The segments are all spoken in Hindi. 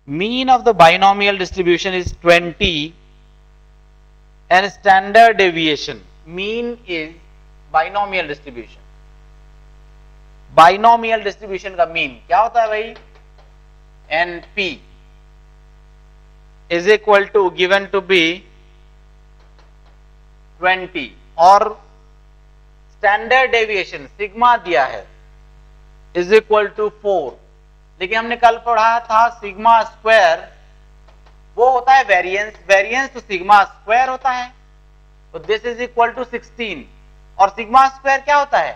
Mean of the binomial distribution is 20 and standard deviation. Mean is binomial distribution. Binomial distribution का mean क्या होता है भाई? NP is equal to given to be 20 और स्टैंडर्ड डेविएशन सिग्मा दिया है इज इक्वल टू 4. लेकिन हमने कल पढ़ा था सिग्मा स्क्वायर वो होता है वेरिएंस. वेरिएंस तो सिग्मा स्क्वायर होता है. तो दिस इज इक्वल टू 16 और सिग्मा स्क्वायर क्या होता है?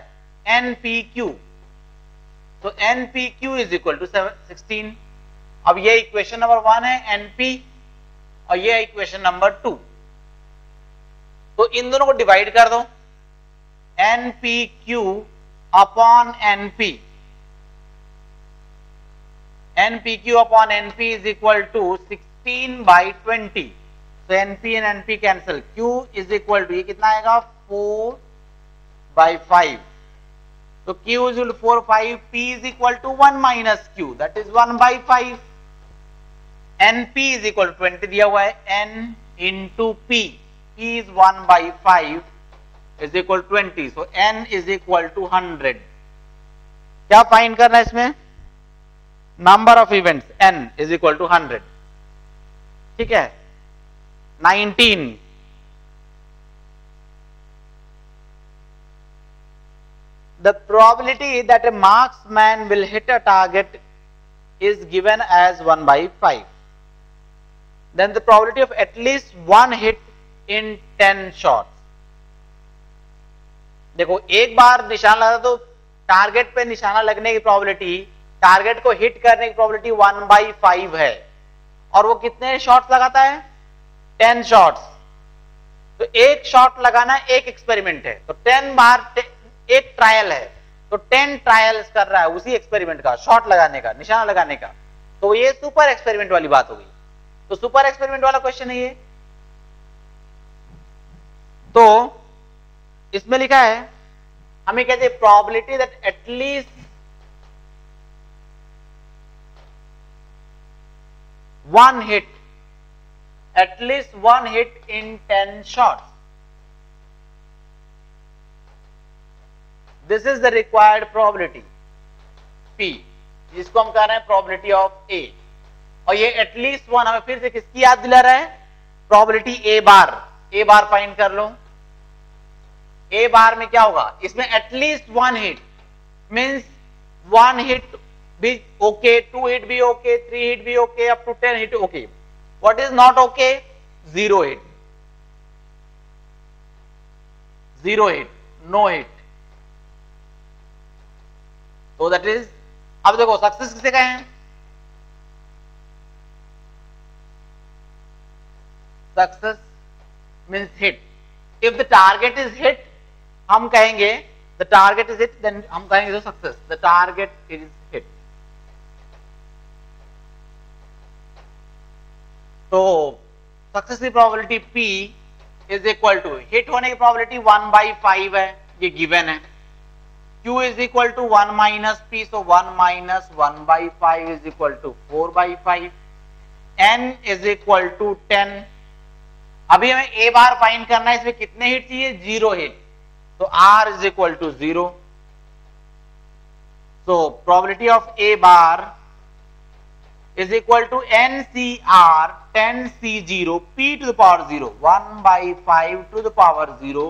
NPQ. तो NPQ इज इक्वल टू 16. अब ये इक्वेशन नंबर 1 है NP और ये इक्वेशन नंबर 2. तो इन दोनों को डिवाइड कर दो. NPQ upon NP. NPQ upon NP is equal to 16 by 20. तो NP and NP cancel. Q is equal to ये कितना आएगा? 4 बाई 5. तो Q is equal to 4 5. P is equal to 1 minus Q that is 1 by 5. NP is equal to 20 दिया हुआ है. N into P. P is 1 by 5 is equal to 20. So N is equal to 100. क्या फाइंड करना है इसमें? Number of events. N is equal to 100. ठीक है. 19. The probability that a marksman will hit a target is given as 1 by 5. Then the probability of at least one hit in 10 shots. देखो एक बार निशाना लगा तो टारगेट पे निशाना लगने की प्रोबेबिलिटी, टारगेट को हिट करने की प्रोबेबिलिटी 1/5 है. और वो कितने शॉट्स लगाता है? 10 शॉट्स. तो एक शॉट लगाना एक एक्सपेरिमेंट है. तो 10 बार एक ट्रायल है. तो 10 ट्रायल्स कर रहा है उसी एक्सपेरिमेंट का, शॉट लगाने का, निशाना लगाने का. तो ये सुपर एक्सपेरिमेंट वाली बात होगी. तो सुपर एक्सपेरिमेंट वाला क्वेश्चन है ये. तो इसमें लिखा है हमें कहते हैं probability that at least one hit in 10 shots. This is the required probability P, जिसको हम कह रहे हैं प्रोबेबिलिटी ऑफ A. और ये एटलीस्ट वन हमें फिर से किसकी याद दिला रहा है? प्रोबेबिलिटी A बार फाइंड कर लो. A बार में क्या होगा? इसमें at least one hit means one hit भी ओके, 2 हिट भी ओके, 3 हिट भी okay, up to 10 hit okay. What is not okay? 0 hit, no hit. तो दैट इज, अब देखो सक्सेस किसे कहें? Success means hit. If the target is hit हम कहेंगे the target is hit, then हम कहेंगे success. The target is hit. तो सक्सेस की probability P is equal to, hit होने की प्रोबेबिलिटी 1/5 है, ये गिवन है. Q is equal to 1 minus P, so 1 minus 1/5 is equal to 4/5. N is equal to 10. अभी हमें A बार फाइंड करना है. इसमें कितने हिट चाहिए? 0 हिट. तो R is equal to 0. So probability of A bar is equal to NCR 10C0 P to the power 0 1/5 to the power 0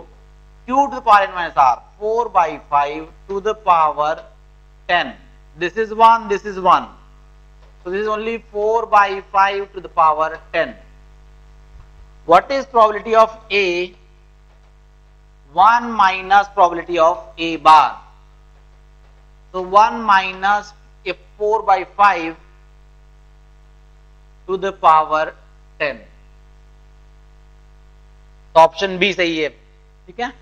Q to the power n minus R 4/5 to the power 10. This is 1, this is 1. So this is only 4/5 to the power 10. What is probability of A? 1 minus probability of A bar. So 1 minus 4/5 to the power 10. तो ऑप्शन बी सही है. ठीक है.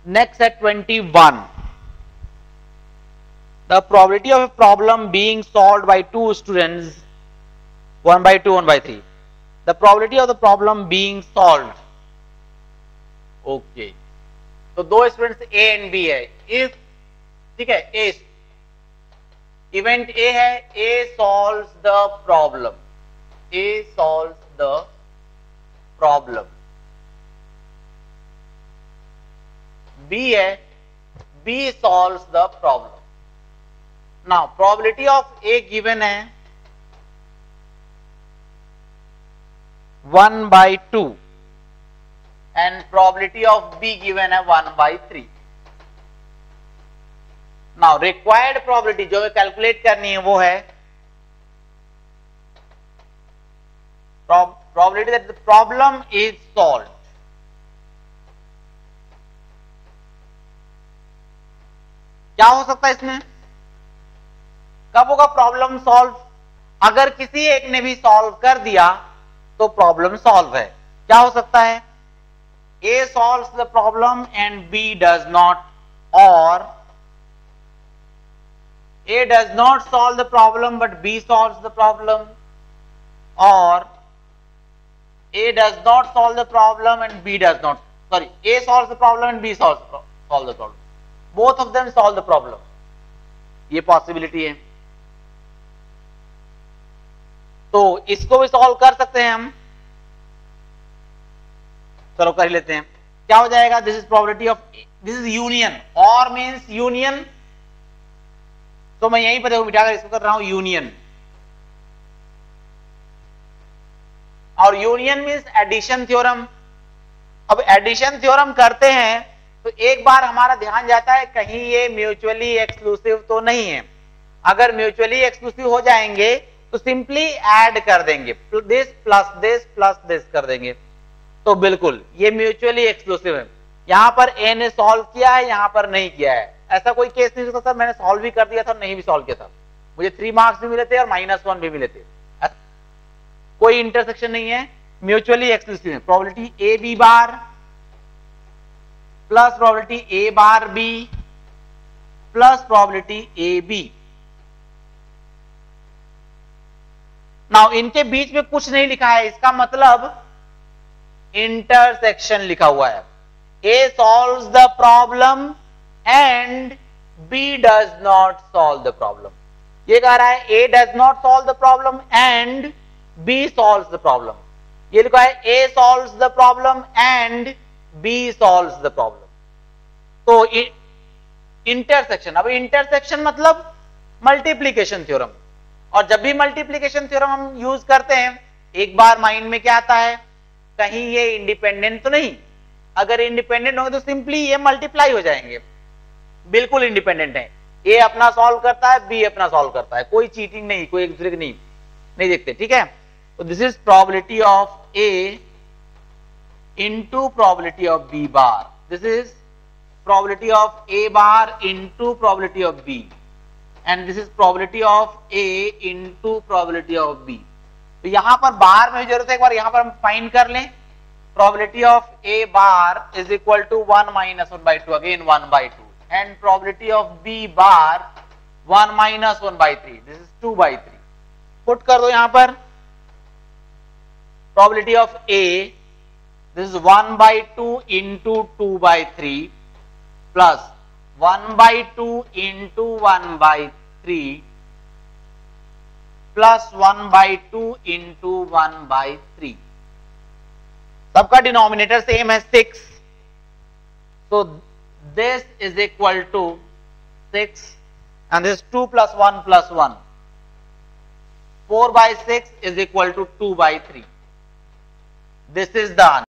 Next at 21. The probability of a problem being solved by two students, 1 by 2, 1 by 3. The probability of the problem being solved. Okay. तो दो स्टूडेंट्स A एंड B है. If ठीक है, A इवेंट A है, A solves the problem. A solves the problem. B है, B solves the problem. Now probability of A given है 1 by 2 and probability of B given है 1 by 3. Now required probability जो कैलकुलेट करनी है वो है probability that the problem is solved. क्या हो सकता है इसमें? कब होगा प्रॉब्लम सॉल्व? अगर किसी एक ने भी सॉल्व कर दिया तो प्रॉब्लम सॉल्व है. क्या हो सकता है? A solves the problem and B does not, or A does not solve the problem but B solves the problem, or A does not solve the problem and B does not, sorry, A solves the problem and B solve the problem. Both of them solve the problem. ये पॉसिबिलिटी है. तो इसको भी सॉल्व कर सकते हैं हम. चलो कर ही लेते हैं. क्या हो जाएगा? This is probability of, this is union. और मीन्स यूनियन, तो मैं यहीं पर बिठाकर इसको कर रहा हूं यूनियन. और यूनियन मीन्स एडिशन थ्योरम. अब एडिशन थ्योरम करते हैं तो एक बार हमारा ध्यान जाता है कहीं ये म्यूचुअली एक्सक्लूसिव तो नहीं है. अगर म्यूचुअली एक्सक्लूसिव हो जाएंगे तो सिंपली ऐड कर देंगे, दिस प्लस दिस कर देंगे. तो बिल्कुल ये म्यूचुअली एक्सक्लूसिव है. यहां पर ए ने सॉल्व किया है, यहां पर नहीं किया है. ऐसा कोई केस नहीं हो सकता मैंने सॉल्व भी कर दिया था नहीं भी सॉल्व किया था, मुझे 3 मार्क्स भी मिले थे और -1 भी मिले थे. कोई इंटरसेक्शन नहीं है, म्यूचुअली एक्सक्लूसिव है. Probability A B bar plus probability A bar B plus probability A B. Now इनके बीच में कुछ नहीं लिखा है, इसका मतलब इंटरसेक्शन लिखा हुआ है. A solves the problem and B does not solve the problem. ये कह रहा है A does not solve the problem and B solves the problem. ये लिखा है A solves the problem and B solves the problem. तो इंटरसेक्शन, अब इंटरसेक्शन मतलब मल्टीप्लीकेशन थ्योरम. और जब भी मल्टीप्लीकेशन थ्योरम हम यूज करते हैं एक बार माइंड में क्या आता है, कहीं ये इंडिपेंडेंट तो नहीं. अगर इंडिपेंडेंट होंगे तो सिंपली ये मल्टीप्लाई हो जाएंगे. बिल्कुल इंडिपेंडेंट है. ए अपना सॉल्व करता है, बी अपना सॉल्व करता है. कोई चीटिंग नहीं, कोई एक दूसरे की नहीं देखते. ठीक है. तो this is probability of A into probability of B bar. This is probability of A bar into probability of B and this is probability of A into probability of B. तो यहां पर बार में जरूरत है, एक बार यहां पर हम फाइंड कर लें. probability of A bar is equal to 1 minus 1 by 2, again 1 by 2, and probability of B bar 1 minus 1 by 3, this is 2 by 3. Put कर दो यहां पर. probability of A, this is 1 by 2 into 2 by 3 plus 1 by 2 into 1 by 3 plus 1 by 2 into 1 by 3. सबका डिनोमिनेटर सेम है 6. so this is equal to 6 and this 2 plus 1 plus 1. 4 by 6 is equal to 2 by 3. This is the answer.